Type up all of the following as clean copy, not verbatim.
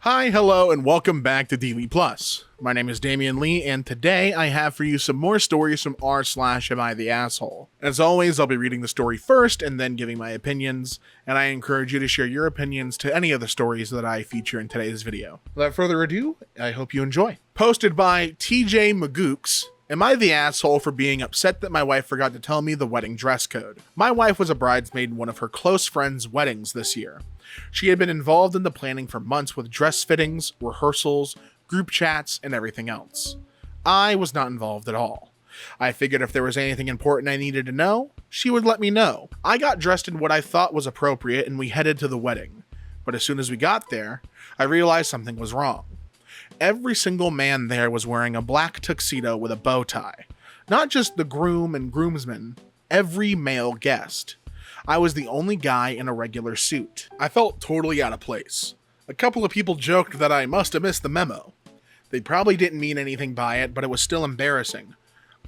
Hi, hello, and welcome back to DeeLee Plus. My name is Damian Lee, and today I have for you some more stories from r/Am I the Asshole. As always, I'll be reading the story first and then giving my opinions, and I encourage you to share your opinions to any of the stories that I feature in today's video. Without further ado, I hope you enjoy. Posted by TJ Magooks. Am I the asshole for being upset that my wife forgot to tell me the wedding dress code? My wife was a bridesmaid in one of her close friends' weddings this year. She had been involved in the planning for months with dress fittings, rehearsals, group chats, and everything else. I was not involved at all. I figured if there was anything important I needed to know, she would let me know. I got dressed in what I thought was appropriate and we headed to the wedding. But as soon as we got there, I realized something was wrong. Every single man there was wearing a black tuxedo with a bow tie. Not just the groom and groomsmen, every male guest. I was the only guy in a regular suit. I felt totally out of place. A couple of people joked that I must have missed the memo. They probably didn't mean anything by it, but it was still embarrassing.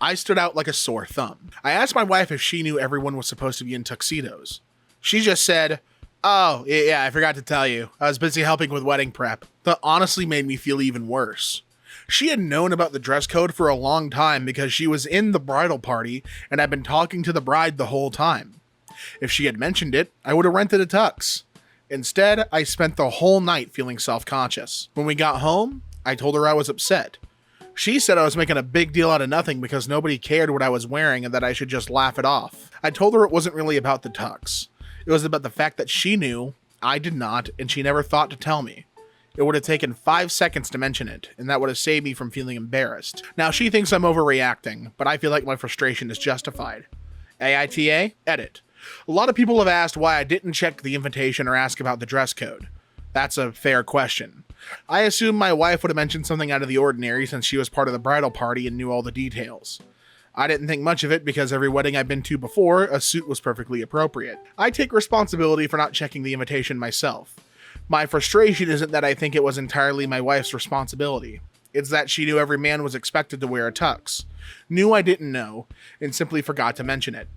I stood out like a sore thumb. I asked my wife if she knew everyone was supposed to be in tuxedos. She just said, "Oh, yeah, I forgot to tell you. I was busy helping with wedding prep." That honestly made me feel even worse. She had known about the dress code for a long time because she was in the bridal party and had been talking to the bride the whole time. If she had mentioned it, I would have rented a tux. Instead, I spent the whole night feeling self-conscious. When we got home, I told her I was upset. She said I was making a big deal out of nothing because nobody cared what I was wearing and that I should just laugh it off. I told her it wasn't really about the tux. It was about the fact that she knew, I did not, and she never thought to tell me. It would have taken 5 seconds to mention it, and that would have saved me from feeling embarrassed. Now, she thinks I'm overreacting, but I feel like my frustration is justified. AITA, edit. A lot of people have asked why I didn't check the invitation or ask about the dress code. That's a fair question. I assume my wife would have mentioned something out of the ordinary since she was part of the bridal party and knew all the details. I didn't think much of it because every wedding I've been to before, a suit was perfectly appropriate. I take responsibility for not checking the invitation myself. My frustration isn't that I think it was entirely my wife's responsibility. It's that she knew every man was expected to wear a tux, knew I didn't know, and simply forgot to mention it.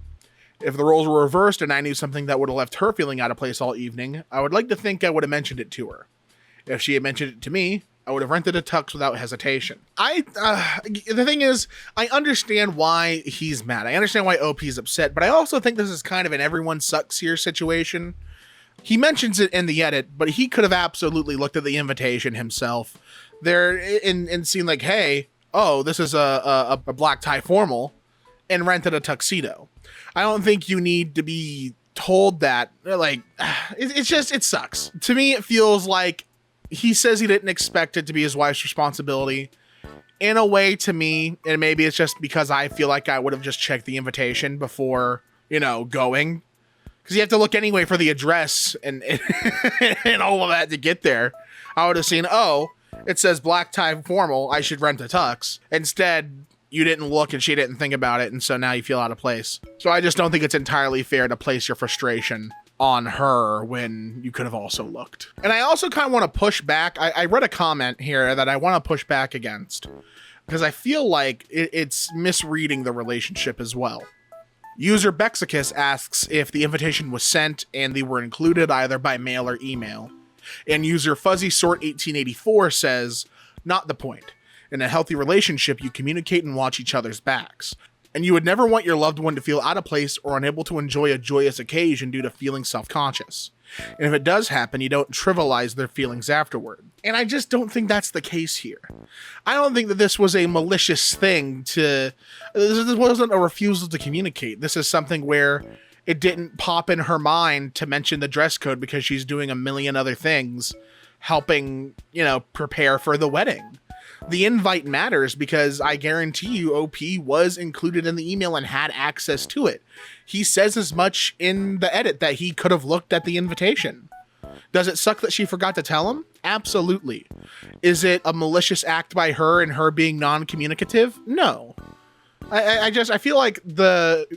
If the roles were reversed and I knew something that would have left her feeling out of place all evening, I would like to think I would have mentioned it to her. If she had mentioned it to me, I would have rented a tux without hesitation. The thing is, I understand why he's mad. I understand why OP's upset, but I also think this is kind of an everyone sucks here situation. He mentions it in the edit, but he could have absolutely looked at the invitation himself there and seen like, hey, oh, this is a black tie formal, and rented a tuxedo. I don't think you need to be told that. Like, it sucks. To me, it feels like he says he didn't expect it to be his wife's responsibility. In a way, to me, and maybe it's just because I feel like I would have just checked the invitation before, going. Because you have to look anyway for the address and and all of that to get there. I would have seen, oh, it says black tie formal, I should rent a tux. Instead, you didn't look and she didn't think about it, and so now you feel out of place. So I just don't think it's entirely fair to place your frustration on her when you could have also looked. And I also kind of want to push back. I read a comment here that I want to push back against because I feel like it's misreading the relationship as well. User Bexicus asks if the invitation was sent and they were included either by mail or email. And user Fuzzy Sort 1884 says, not the point. In a healthy relationship, you communicate and watch each other's backs. And you would never want your loved one to feel out of place or unable to enjoy a joyous occasion due to feeling self-conscious. And if it does happen, you don't trivialize their feelings afterward. And I just don't think that's the case here. I don't think that this was a malicious thing this wasn't a refusal to communicate. This is something where it didn't pop in her mind to mention the dress code because she's doing a million other things, helping, prepare for the wedding. The invite matters because I guarantee you OP was included in the email and had access to it. He says as much in the edit that he could have looked at the invitation. Does it suck that she forgot to tell him? Absolutely. Is it a malicious act by her and her being non-communicative? No. I feel like the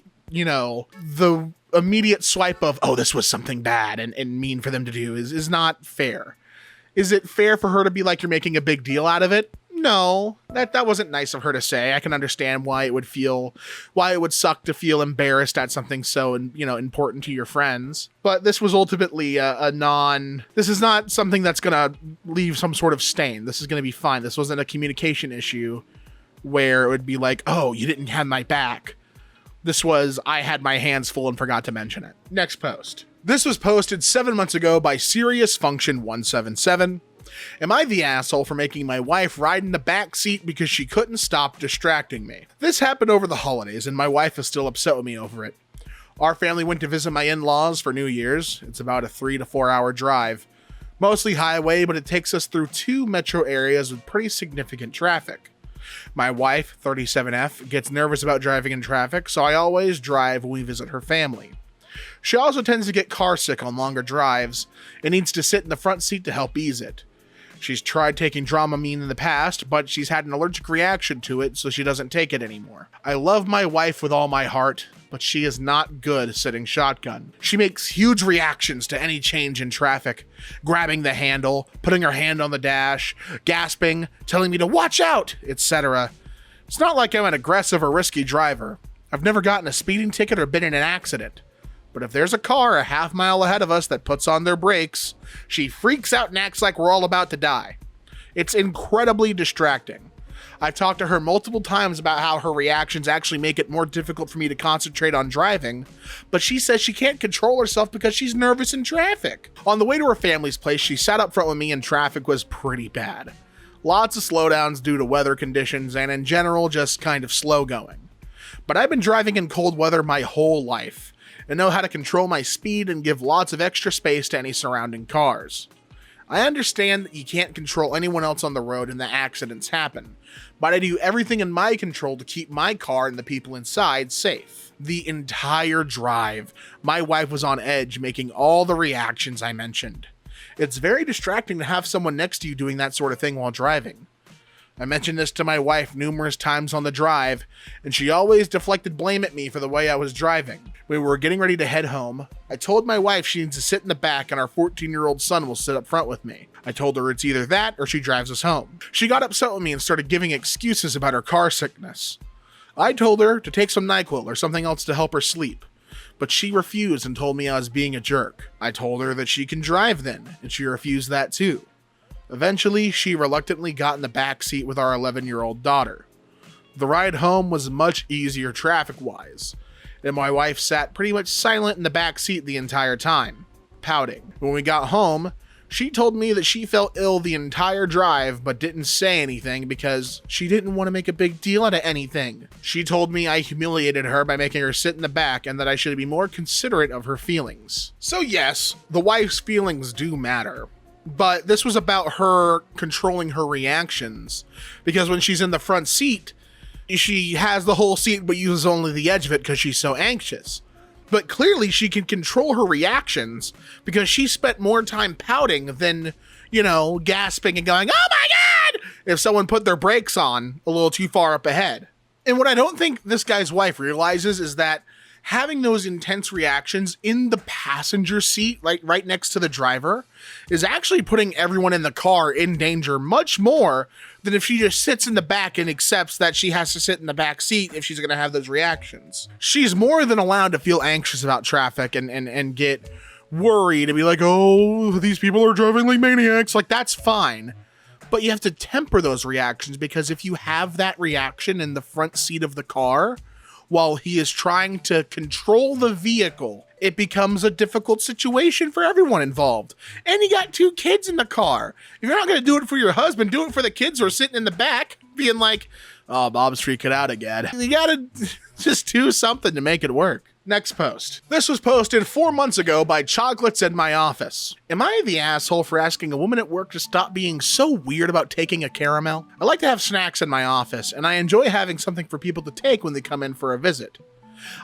immediate swipe of, oh, this was something bad and mean for them to do is not fair. Is it fair for her to be like, you're making a big deal out of it? no, that wasn't nice of her to say. I can understand why it would suck to feel embarrassed at something so, important to your friends. But this was ultimately this is not something that's gonna leave some sort of stain. This is gonna be fine. This wasn't a communication issue where it would be like, oh, you didn't have my back. This was, I had my hands full and forgot to mention it. Next post. This was posted 7 months ago by Serious Function 177. Am I the asshole for making my wife ride in the back seat because she couldn't stop distracting me? This happened over the holidays and my wife is still upset with me over it. Our family went to visit my in-laws for New Year's. It's about a 3 to 4 hour drive. Mostly highway, but it takes us through 2 metro areas with pretty significant traffic. My wife, 37F, gets nervous about driving in traffic, so I always drive when we visit her family. She also tends to get car sick on longer drives and needs to sit in the front seat to help ease it. She's tried taking Dramamine in the past, but she's had an allergic reaction to it, so she doesn't take it anymore. I love my wife with all my heart, but she is not good sitting shotgun. She makes huge reactions to any change in traffic, grabbing the handle, putting her hand on the dash, gasping, telling me to watch out, etc. It's not like I'm an aggressive or risky driver. I've never gotten a speeding ticket or been in an accident. But if there's a car a half mile ahead of us that puts on their brakes, she freaks out and acts like we're all about to die. It's incredibly distracting. I've talked to her multiple times about how her reactions actually make it more difficult for me to concentrate on driving, but she says she can't control herself because she's nervous in traffic. On the way to her family's place, she sat up front with me and traffic was pretty bad. Lots of slowdowns due to weather conditions and in general just kind of slow going. But I've been driving in cold weather my whole life and know how to control my speed and give lots of extra space to any surrounding cars. I understand that you can't control anyone else on the road and that accidents happen, but I do everything in my control to keep my car and the people inside safe. The entire drive, my wife was on edge making all the reactions I mentioned. It's very distracting to have someone next to you doing that sort of thing while driving. I mentioned this to my wife numerous times on the drive, and she always deflected blame at me for the way I was driving. When we were getting ready to head home, I told my wife she needs to sit in the back and our 14-year-old son will sit up front with me. I told her it's either that or she drives us home. She got upset with me and started giving excuses about her car sickness. I told her to take some NyQuil or something else to help her sleep, but she refused and told me I was being a jerk. I told her that she can drive then, and she refused that too. Eventually, she reluctantly got in the back seat with our 11-year-old daughter. The ride home was much easier traffic-wise, and my wife sat pretty much silent in the back seat the entire time, pouting. When we got home, she told me that she felt ill the entire drive but didn't say anything because she didn't want to make a big deal out of anything. She told me I humiliated her by making her sit in the back and that I should be more considerate of her feelings. So yes, the wife's feelings do matter. But this was about her controlling her reactions, because when she's in the front seat, she has the whole seat but uses only the edge of it because she's so anxious. But clearly she can control her reactions because she spent more time pouting than, gasping and going, oh my God, if someone put their brakes on a little too far up ahead. And what I don't think this guy's wife realizes is that having those intense reactions in the passenger seat, like right next to the driver, is actually putting everyone in the car in danger much more than if she just sits in the back and accepts that she has to sit in the back seat if she's going to have those reactions. She's more than allowed to feel anxious about traffic and get worried and be like, oh, these people are driving like maniacs. Like, that's fine. But you have to temper those reactions, because if you have that reaction in the front seat of the car while he is trying to control the vehicle, it becomes a difficult situation for everyone involved. And you got 2 kids in the car. If you're not going to do it for your husband, do it for the kids who are sitting in the back being like, oh, Bob's freaking out again. You got to just do something to make it work. Next post. This was posted 4 months ago by Chocolates in My Office. Am I the asshole for asking a woman at work to stop being so weird about taking a caramel? I like to have snacks in my office, and I enjoy having something for people to take when they come in for a visit.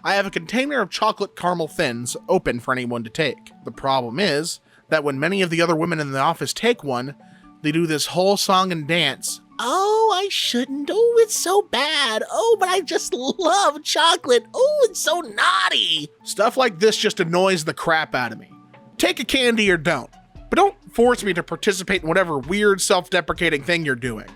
I have a container of chocolate caramel thins open for anyone to take. The problem is that when many of the other women in the office take one, they do this whole song and dance. Oh, I shouldn't. Oh, it's so bad. Oh, but I just love chocolate. Oh, it's so naughty. Stuff like this just annoys the crap out of me. Take a candy or don't, but don't force me to participate in whatever weird self-deprecating thing you're doing.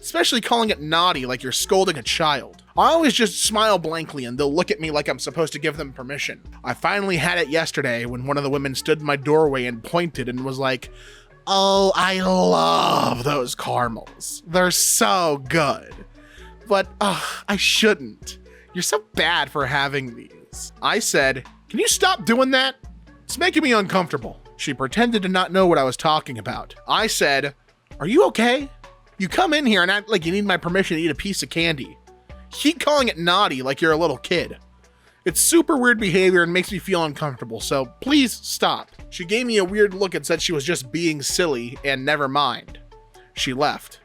especially calling it naughty like you're scolding a child. I always just smile blankly and they'll look at me like I'm supposed to give them permission. I finally had it yesterday when one of the women stood in my doorway and pointed and was like, "Oh, I love those caramels. They're so good. But, I shouldn't. You're so bad for having these." I said, "Can you stop doing that? It's making me uncomfortable." She pretended to not know what I was talking about. I said, "Are you okay? You come in here and act like you need my permission to eat a piece of candy. Keep calling it naughty like you're a little kid. It's super weird behavior and makes me feel uncomfortable, so please stop." She gave me a weird look and said she was just being silly and never mind. She left.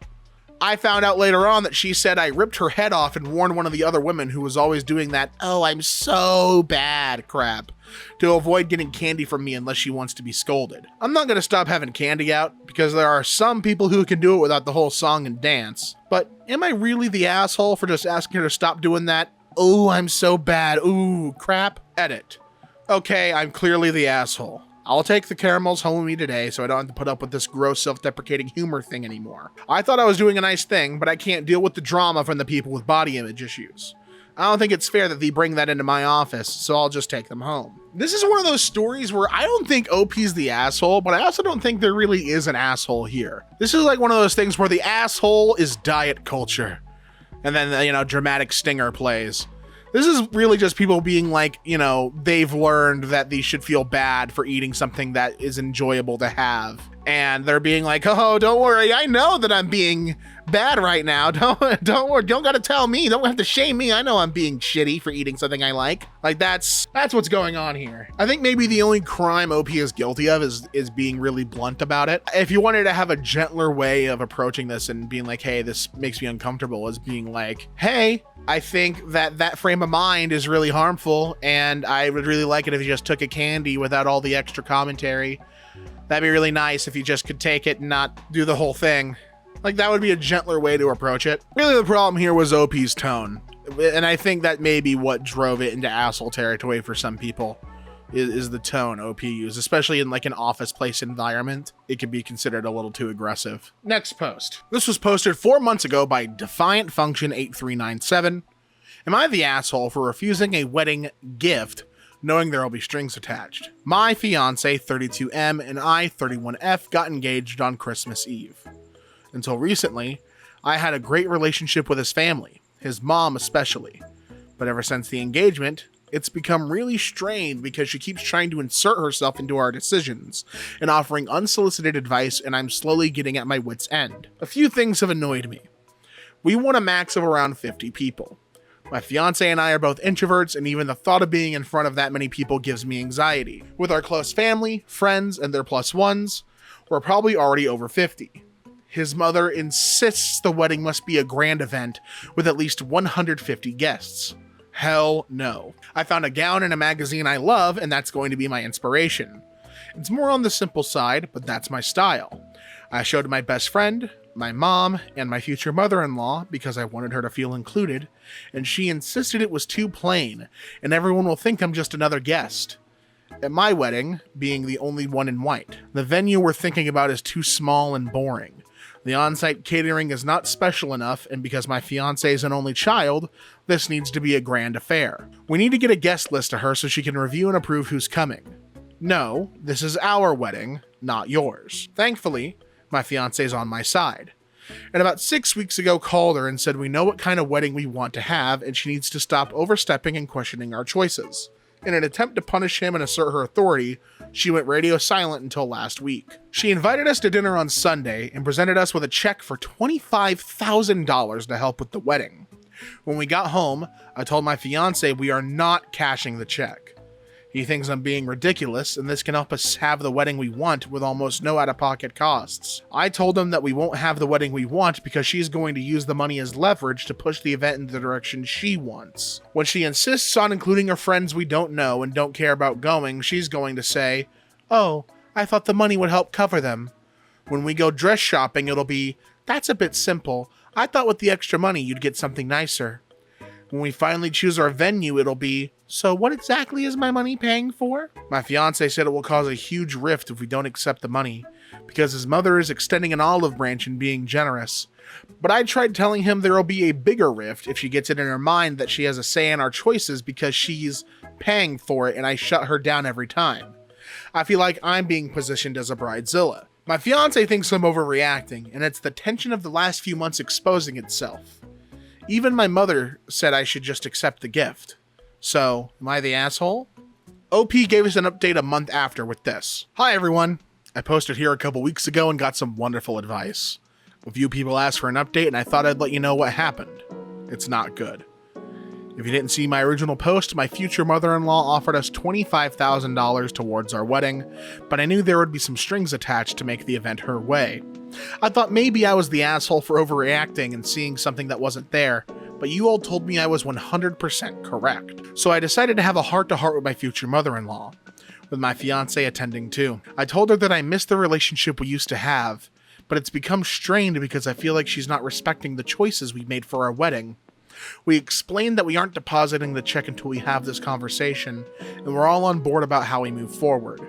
I found out later on that she said I ripped her head off and warned one of the other women who was always doing that "oh, I'm so bad" crap to avoid getting candy from me unless she wants to be scolded. I'm not going to stop having candy out because there are some people who can do it without the whole song and dance. But am I really the asshole for just asking her to stop doing that "oh, I'm so bad, ooh" crap? Edit. Okay, I'm clearly the asshole. I'll take the caramels home with me today so I don't have to put up with this gross self-deprecating humor thing anymore. I thought I was doing a nice thing, but I can't deal with the drama from the people with body image issues. I don't think it's fair that they bring that into my office, so I'll just take them home. This is one of those stories where I don't think OP's the asshole, but I also don't think there really is an asshole here. This is like one of those things where the asshole is diet culture. And then, dramatic stinger plays. This is really just people being like, they've learned that they should feel bad for eating something that is enjoyable to have. And they're being like, "Oh, don't worry. I know that I'm being bad right now. Don't worry. Don't gotta tell me. Don't have to shame me. I know I'm being shitty for eating something I like." Like that's what's going on here. I think maybe the only crime OP is guilty of is being really blunt about it. If you wanted to have a gentler way of approaching this and being like, "Hey, this makes me uncomfortable," is being like, "Hey, I think that frame of mind is really harmful, and I would really like it if you just took a candy without all the extra commentary. That'd be really nice if you just could take it and not do the whole thing." Like, that would be a gentler way to approach it. Really, the problem here was OP's tone. And I think that may be what drove it into asshole territory for some people, is the tone OP used, especially in like an office place environment. It could be considered a little too aggressive. Next post. This was posted 4 months ago by Defiant Function 8397. Am I the asshole for refusing a wedding gift knowing there will be strings attached? My fiance 32M and I 31F got engaged on Christmas Eve. Until recently, I had a great relationship with his family, his mom especially. But ever since the engagement, it's become really strained because she keeps trying to insert herself into our decisions and offering unsolicited advice, and I'm slowly getting at my wit's end. A few things have annoyed me. We want a max of around 50 people. My fiance and I are both introverts, and even the thought of being in front of that many people gives me anxiety. With our close family, friends, and their plus ones, we're probably already over 50. His mother insists the wedding must be a grand event with at least 150 guests. Hell no. I found a gown in a magazine I love, and that's going to be my inspiration. It's more on the simple side, but that's my style. I showed my best friend, my mom, and my future mother-in-law because I wanted her to feel included, and she insisted it was too plain, and everyone will think I'm just another guest. At my wedding, being the only one in white, the venue we're thinking about is too small and boring. The on-site catering is not special enough, and because my fiancé is an only child, this needs to be a grand affair. We need to get a guest list to her so she can review and approve who's coming. No, this is our wedding, not yours. Thankfully, my fiancé's on my side. And about 6 weeks ago called her and said we know what kind of wedding we want to have, and she needs to stop overstepping and questioning our choices. In an attempt to punish him and assert her authority, she went radio silent until last week. She invited us to dinner on Sunday and presented us with a check for $25,000 to help with the wedding. When we got home, I told my fiancé we are not cashing the check. He thinks I'm being ridiculous, and this can help us have the wedding we want with almost no out-of-pocket costs. I told him that we won't have the wedding we want because she's going to use the money as leverage to push the event in the direction she wants. When she insists on including her friends we don't know and don't care about going, she's going to say, "Oh, I thought the money would help cover them." When we go dress shopping, it'll be, "That's a bit simple. I thought with the extra money you'd get something nicer." When we finally choose our venue, it'll be, "So what exactly is my money paying for?" My fiance said it will cause a huge rift if we don't accept the money, because his mother is extending an olive branch and being generous. But I tried telling him there will be a bigger rift if she gets it in her mind that she has a say in our choices because she's paying for it, and I shut her down every time. I feel like I'm being positioned as a bridezilla. My fiance thinks I'm overreacting, and it's the tension of the last few months exposing itself. Even my mother said I should just accept the gift. So, am I the asshole? OP gave us an update a month after with this. Hi everyone. I posted here a couple weeks ago and got some wonderful advice. A few people asked for an update and I thought I'd let you know what happened. It's not good. If you didn't see my original post, my future mother-in-law offered us $25,000 towards our wedding, but I knew there would be some strings attached to make the event her way. I thought maybe I was the asshole for overreacting and seeing something that wasn't there, but you all told me I was 100% correct. So I decided to have a heart-to-heart with my future mother-in-law, with my fiance attending too. I told her that I missed the relationship we used to have, but it's become strained because I feel like she's not respecting the choices we made for our wedding. We explained that we aren't depositing the check until we have this conversation, and we're all on board about how we move forward.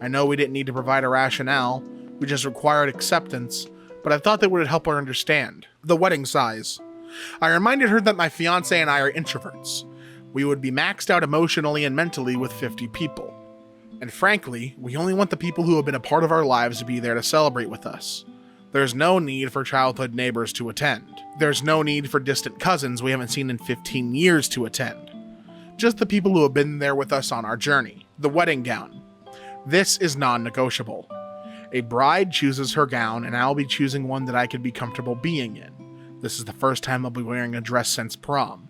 I know we didn't need to provide a rationale, we just required acceptance, but I thought that would help her understand. The wedding size. I reminded her that my fiance and I are introverts. We would be maxed out emotionally and mentally with 50 people. And frankly, we only want the people who have been a part of our lives to be there to celebrate with us. There's no need for childhood neighbors to attend. There's no need for distant cousins we haven't seen in 15 years to attend. Just the people who have been there with us on our journey. The wedding gown. This is non-negotiable. A bride chooses her gown, and I'll be choosing one that I can be comfortable being in. This is the first time I'll be wearing a dress since prom.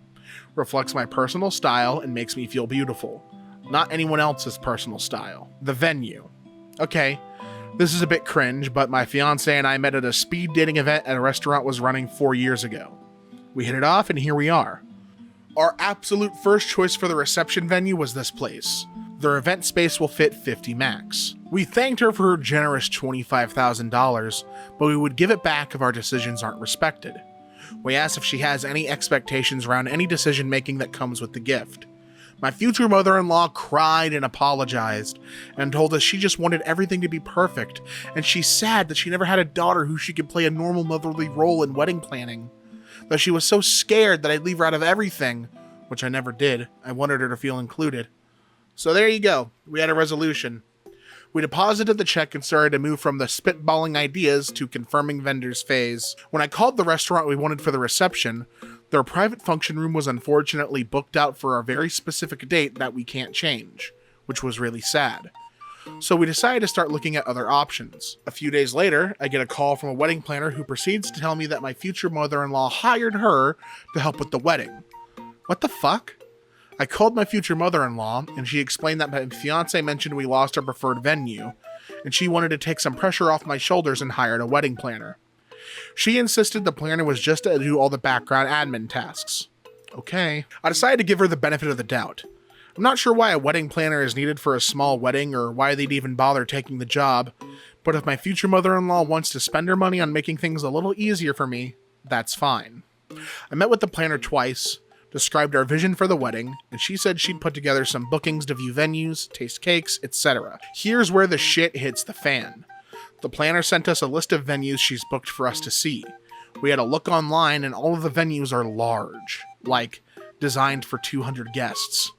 Reflects my personal style and makes me feel beautiful. Not anyone else's personal style. The venue. Okay, this is a bit cringe, but my fiance and I met at a speed dating event at a restaurant was running 4 years ago. We hit it off and here we are. Our absolute first choice for the reception venue was this place. Their event space will fit 50 max. We thanked her for her generous $25,000, but we would give it back if our decisions aren't respected. We asked if she has any expectations around any decision making that comes with the gift. My future mother-in-law cried and apologized and told us she just wanted everything to be perfect, and she's sad that she never had a daughter who she could play a normal motherly role in wedding planning. That she was so scared that I'd leave her out of everything, which I never did. I wanted her to feel included. So there you go. We had a resolution. We deposited the check and started to move from the spitballing ideas to confirming vendors phase. When I called the restaurant we wanted for the reception, their private function room was unfortunately booked out for a very specific date that we can't change, which was really sad. So we decided to start looking at other options. A few days later, I get a call from a wedding planner who proceeds to tell me that my future mother-in-law hired her to help with the wedding. What the fuck? I called my future mother-in-law, and she explained that my fiance mentioned we lost our preferred venue, and she wanted to take some pressure off my shoulders and hired a wedding planner. She insisted the planner was just to do all the background admin tasks. Okay. I decided to give her the benefit of the doubt. I'm not sure why a wedding planner is needed for a small wedding or why they'd even bother taking the job, but if my future mother-in-law wants to spend her money on making things a little easier for me, that's fine. I met with the planner twice, described our vision for the wedding, and she said she'd put together some bookings to view venues, taste cakes, etc. Here's where the shit hits the fan. The planner sent us a list of venues she's booked for us to see. We had a look online and all of the venues are large, like designed for 200 guests.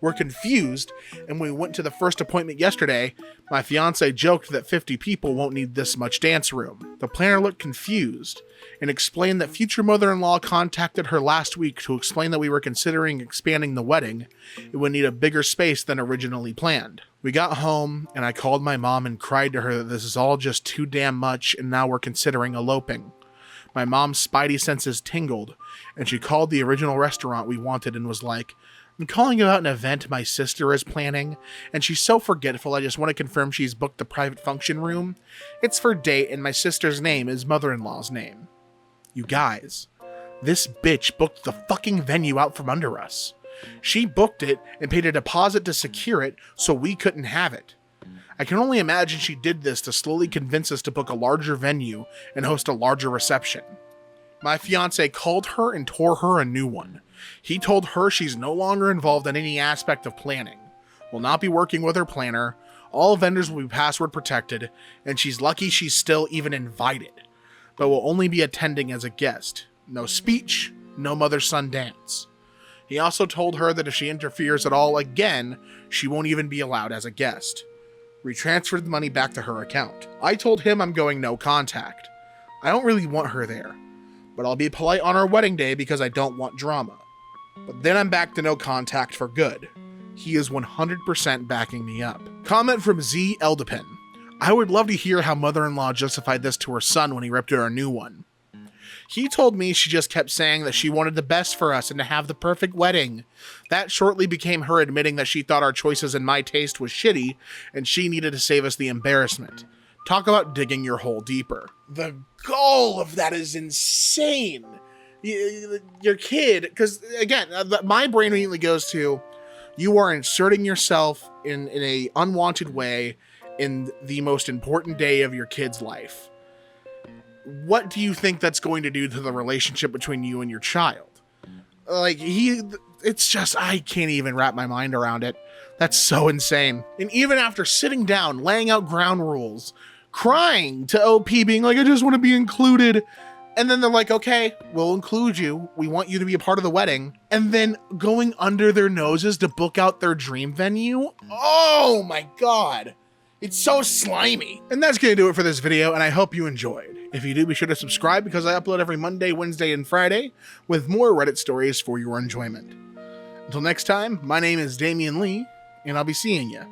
We're confused, and when we went to the first appointment yesterday, my fiance joked that 50 people won't need this much dance room. The planner looked confused and explained that future mother-in-law contacted her last week to explain that we were considering expanding the wedding. It would need a bigger space than originally planned. We got home, and I called my mom and cried to her that this is all just too damn much, and now we're considering eloping. My mom's spidey senses tingled, and she called the original restaurant we wanted and was like, I'm calling about an event my sister is planning, and she's so forgetful I just want to confirm she's booked the private function room. It's for date, and my sister's name is mother-in-law's name. You guys, this bitch booked the fucking venue out from under us. She booked it and paid a deposit to secure it so we couldn't have it. I can only imagine she did this to slowly convince us to book a larger venue and host a larger reception. My fiance called her and tore her a new one. He told her she's no longer involved in any aspect of planning, will not be working with her planner, All vendors will be password protected, and she's lucky she's still even invited, but will only be attending as a guest. No speech, no mother-son dance. He also told her that if she interferes at all again, she won't even be allowed as a guest. We transferred the money back to her account. I told him I'm going no contact. I don't really want her there, but I'll be polite on our wedding day because I don't want drama. But then I'm back to no contact for good. He is 100% backing me up. Comment from Z Eldepin. I would love to hear how mother-in-law justified this to her son when he ripped her a new one. He told me she just kept saying that she wanted the best for us and to have the perfect wedding. That shortly became her admitting that she thought our choices and my taste was shitty and she needed to save us the embarrassment. Talk about digging your hole deeper. The goal of that is insane. Your kid, because again, my brain immediately goes to, you are inserting yourself in a unwanted way in the most important day of your kid's life. What do you think that's going to do to the relationship between you and your child? It's just, I can't even wrap my mind around it. That's so insane. And even after sitting down, laying out ground rules, crying to OP, being like, I just want to be included. And then they're like, okay, we'll include you. We want you to be a part of the wedding. And then going under their noses to book out their dream venue. Oh my God. It's so slimy. And that's going to do it for this video, and I hope you enjoyed. If you do, be sure to subscribe because I upload every Monday, Wednesday, and Friday with more Reddit stories for your enjoyment. Until next time, my name is Damian Lee, and I'll be seeing you